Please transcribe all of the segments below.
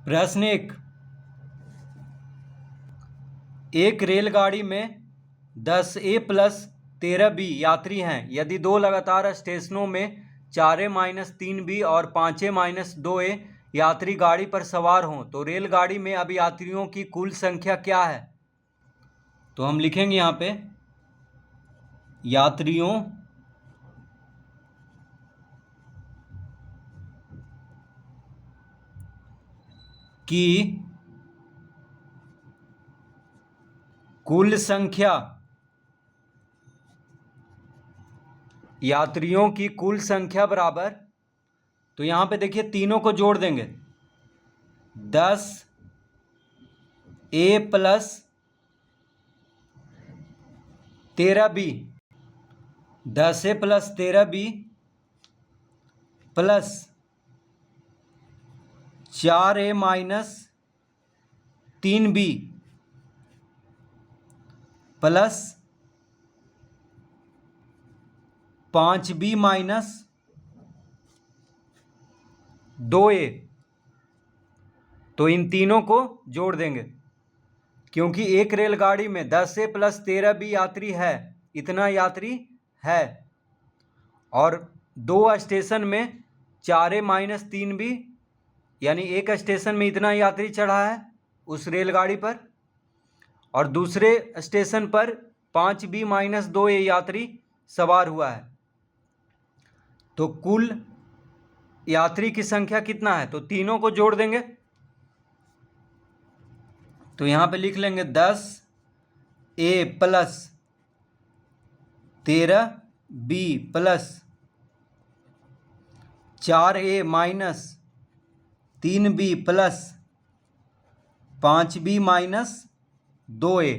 प्रश्न एक रेलगाड़ी में 10A + 13B यात्री हैं। यदि दो लगातार स्टेशनों में 4A - 3B और 5A - 2A यात्री गाड़ी पर सवार हों तो रेलगाड़ी में अब यात्रियों की कुल संख्या क्या है? तो हम लिखेंगे यहाँ पे यात्रियों की कुल संख्या, यात्रियों की कुल संख्या बराबर, तो यहाँ पे देखिए तीनों को जोड़ देंगे। 10A + 13B, 10A + 13B plus 4A - 3B plus 5B - 2A, तो इन तीनों को जोड़ देंगे क्योंकि एक रेलगाड़ी में 10A + 13B यात्री है, इतना यात्री है, और दो स्टेशन में 4A - 3B यानी एक स्टेशन में इतना यात्री चढ़ा है उस रेलगाड़ी पर, और दूसरे स्टेशन पर 5B - 2A यात्री सवार हुआ है। तो कुल यात्री की संख्या कितना है? तो तीनों को जोड़ देंगे। तो यहाँ पे लिख लेंगे 10A + 13B plus 4A - 3B plus 5B - 2A।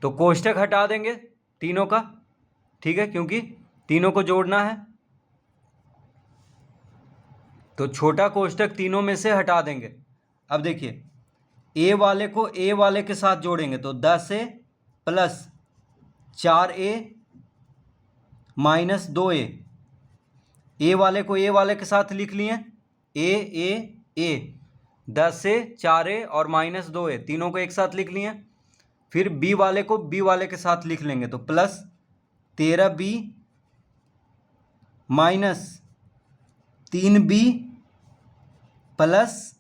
तो कोष्टक हटा देंगे तीनों का, ठीक है, क्योंकि तीनों को जोड़ना है। तो छोटा कोष्टक तीनों में से हटा देंगे। अब देखिए ए वाले को ए वाले के साथ जोड़ेंगे तो 10A + 4A - 2A। ए वाले को ए वाले के साथ लिख लिए, ए 10A 4A और -2A तीनों को एक साथ लिख लिए। फिर बी वाले को बी वाले के साथ लिख लेंगे तो plus 13B - 3B plus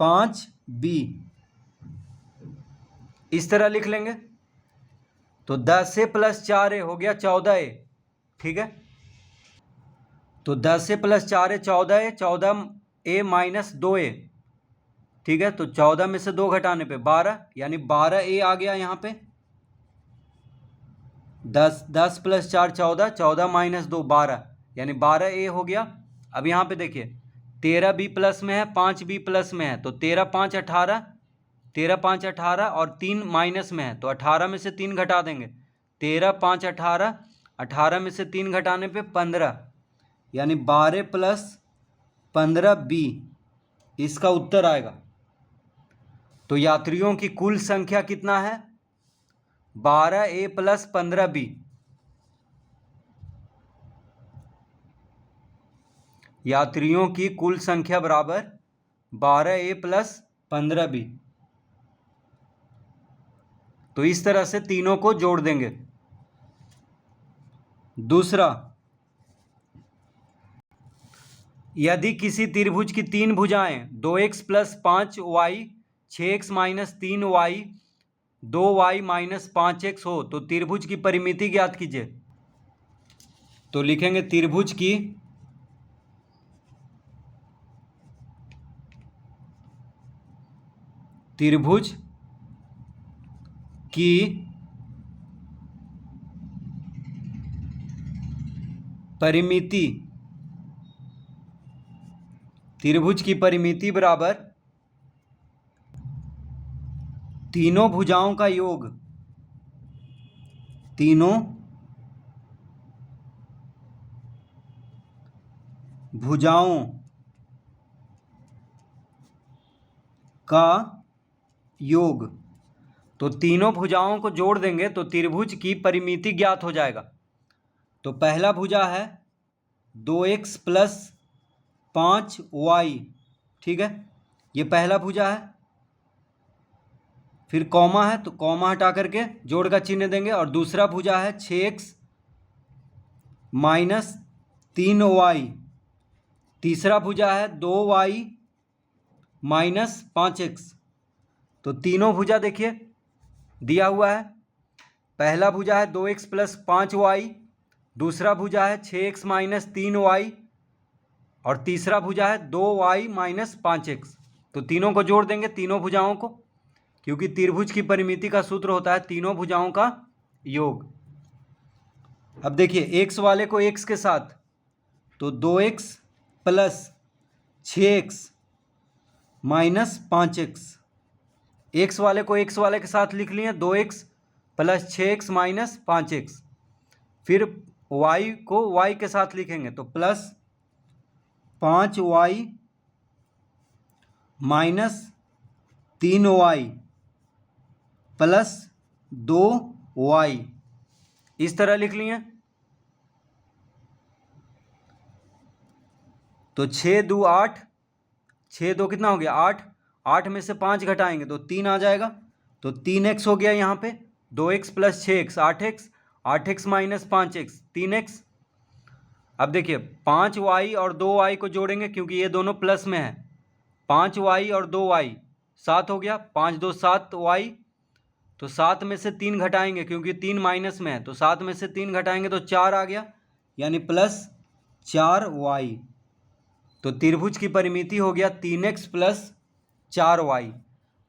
5B, इस तरह लिख लेंगे। तो 10A + 4A हो गया 14A, ठीक है। तो 10A + 4A 14A, 14A - 2A, ठीक है। तो 14 में से 2 घटाने पे 12, यानी 12A आ गया यहाँ पे। 10 + 4 14, 14 - 2 12, यानी 12A हो गया। अब यहाँ पे देखिए 13B प्लस में है, 5B प्लस में है, तो 13 5 18, 13 5 18 और 3 माइनस में है, तो 18 में से 3 घटा देंगे। 13 5 18, 18 में से 3 घटाने पे 15, यानी 12 + 15B इसका उत्तर आएगा। तो यात्रियों की कुल संख्या कितना है? 12A + 15B। यात्रियों की कुल संख्या बराबर 12A + 15B। तो इस तरह से तीनों को जोड़ देंगे। दूसरा, यदि किसी त्रिभुज की 3 भुजाएं 2x + 5y 6x - 3y 2y - 5x हो तो त्रिभुज की परिमिति ज्ञात कीजिए। तो लिखेंगे त्रिभुज की परिमिति, त्रिभुज की परिमिति बराबर तीनों भुजाओं का योग, तीनों भुजाओं का योग। तो तीनों भुजाओं को जोड़ देंगे तो त्रिभुज की परिमिति ज्ञात हो जाएगा। तो पहला भुजा है 2x + 5y, ठीक है। ये पहला भुजा है, फिर कॉमा है तो कॉमा हटा करके जोड़ का चिन्ह देंगे, और दूसरा भुजा है 6x माइनस 3y, तीसरा भुजा है 2y माइनस 5x। तो तीनों भुजा देखिए दिया हुआ है। पहला भुजा है 2x प्लस 5y, दूसरा भुजा है 6x माइनस 3y, और तीसरा भुजा है 2y माइनस 5x। तो तीनों को जोड़ देंगे, तीनों भुजाओं को, क्योंकि त्रिभुज की परिमिति का सूत्र होता है तीनों भुजाओं का योग। अब देखिए x वाले को x के साथ, तो 2x plus 6x minus 5x। x वाले को x वाले के साथ लिख लिए 2x plus 6x minus 5x। फिर y को y के साथ लिखेंगे तो plus 5y minus 3y plus 2y, इस तरह लिख लिए। तो 6 2 8, 6 2 कितना हो गया 8, 8 में से 5 घटाएंगे तो 3 आ जाएगा, तो 3x हो गया यहाँ पे, 2x plus 6x 8x, 8x minus 5x 3x। अब देखिए 5y और 2y को जोड़ेंगे क्योंकि ये दोनों प्लस में है, 5y और 2y 7 हो गया, 5 2 7y, तो 7 में से 3 घटाएंगे क्योंकि 3 माइनस में है, तो 7 में से 3 घटाएंगे तो 4 आ गया, यानी प्लस 4y। तो त्रिभुज की परिमिति हो गया 3x प्लस 4y।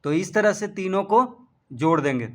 तो इस तरह से तीनों को जोड़ देंगे।